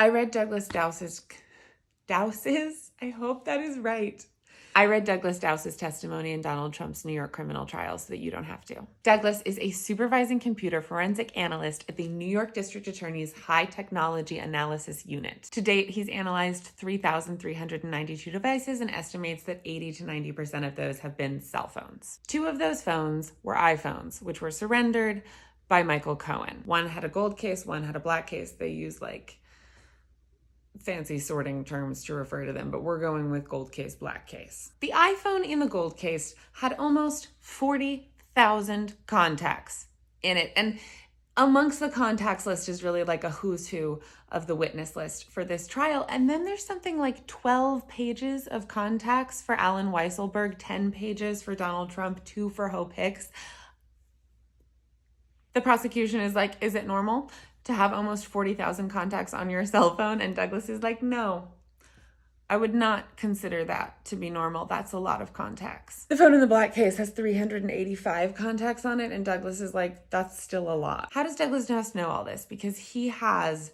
I read Daus's, I hope that is right. I read Douglas Daus's testimony in Donald Trump's New York criminal trial so that you don't have to. Douglas is a supervising computer forensic analyst at the New York District Attorney's High Technology Analysis Unit. To date, he's analyzed 3,392 devices and estimates that 80 to 90% of those have been cell phones. 2 of those phones were iPhones, which were surrendered by Michael Cohen. One had a gold case, one had a black case. They use fancy sorting terms to refer to them, but we're going with gold case, black case. The iPhone in the gold case had almost 40,000 contacts in it. And amongst the contacts list is really like a who's who of the witness list for this trial. And then there's something like 12 pages of contacts for Allen Weisselberg, 10 pages for Donald Trump, 2 for Hope Hicks. The prosecution is like, is it normal to have almost 40,000 contacts on your cell phone? And Douglas is like, no, I would not consider that to be normal. That's a lot of contacts. The phone in the black case has 385 contacts on it. And Douglas is like, that's still a lot. How does Douglas Daus know all this? Because he has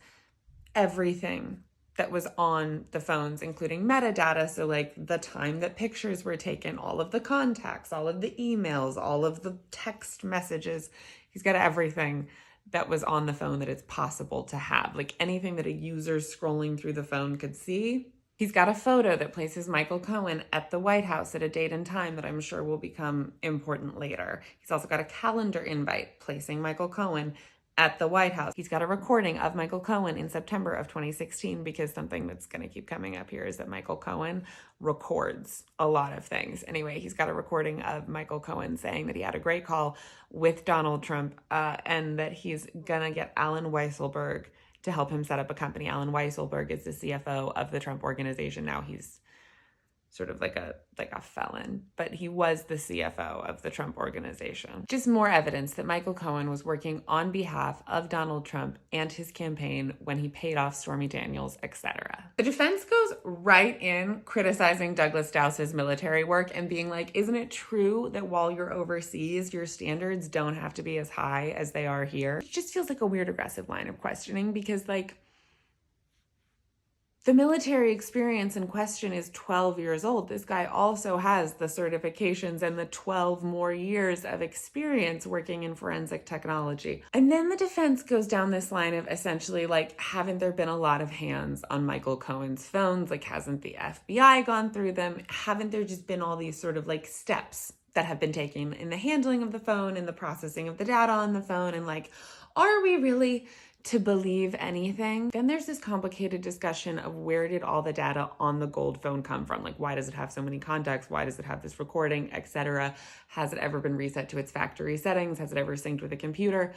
everything that was on the phones, including metadata. So the time that pictures were taken, all of the contacts, all of the emails, all of the text messages. He's got everything that was on the phone that it's possible to have. Anything that a user scrolling through the phone could see. He's got a photo that places Michael Cohen at the White House at a date and time that I'm sure will become important later. He's also got a calendar invite placing Michael Cohen at the White House. He's got a recording of Michael Cohen in September of 2016, because something that's going to keep coming up here is that Michael Cohen records a lot of things. Anyway, he's got a recording of Michael Cohen saying that he had a great call with Donald Trump and that he's going to get Allen Weisselberg to help him set up a company. Allen Weisselberg is the CFO of the Trump Organization. Now he's sort of like a felon, but he was the CFO of the Trump Organization. Just more evidence that Michael Cohen was working on behalf of Donald Trump and his campaign when he paid off Stormy Daniels, etc. The defense goes right in criticizing Douglas Daus's military work and being like, isn't it true that while you're overseas, your standards don't have to be as high as they are here? It just feels like a weird, aggressive line of questioning, because the military experience in question is 12 years old. This guy also has the certifications and the 12 more years of experience working in forensic technology. And then the defense goes down this line of essentially haven't there been a lot of hands on Michael Cohen's phones? Hasn't the FBI gone through them? Haven't there just been all these sort of steps that have been taken in the handling of the phone and the processing of the data on the phone? And are we really to believe anything? Then there's this complicated discussion of where did all the data on the gold phone come from? Why does it have so many contacts? Why does it have this recording, etc.? Has it ever been reset to its factory settings? Has it ever synced with a computer?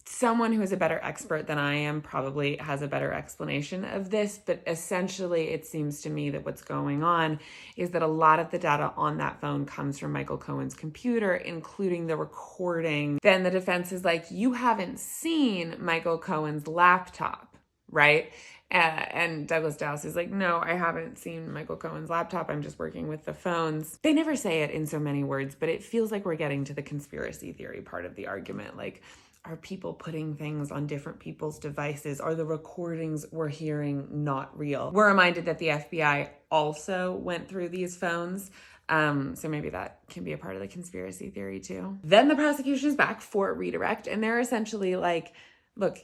Someone who is a better expert than I am probably has a better explanation of this, but essentially it seems to me that what's going on is that a lot of the data on that phone comes from Michael Cohen's computer, including the recording. Then the defense is like, you haven't seen Michael Cohen's laptop, right? And Douglas Daus is like, no, I haven't seen Michael Cohen's laptop. I'm just working with the phones. They never say it in so many words, but it feels like we're getting to the conspiracy theory part of the argument. Are people putting things on different people's devices? Are the recordings we're hearing not real? We're reminded that the FBI also went through these phones. So maybe that can be a part of the conspiracy theory too. Then the prosecution is back for a redirect, and they're essentially look,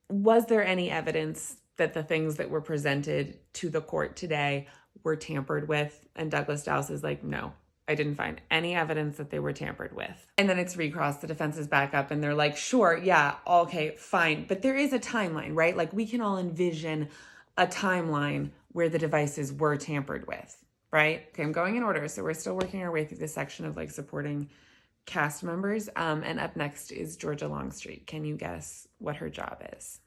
was there any evidence that the things that were presented to the court today were tampered with? And Douglas Daus is like, no, I didn't find any evidence that they were tampered with. And then it's recrossed, the defense is back up, and they're like, sure, yeah, okay, fine. But there is a timeline, right? We can all envision a timeline where the devices were tampered with, right? Okay, I'm going in order. So we're still working our way through this section of supporting cast members. And up next is Georgia Longstreet. Can you guess what her job is?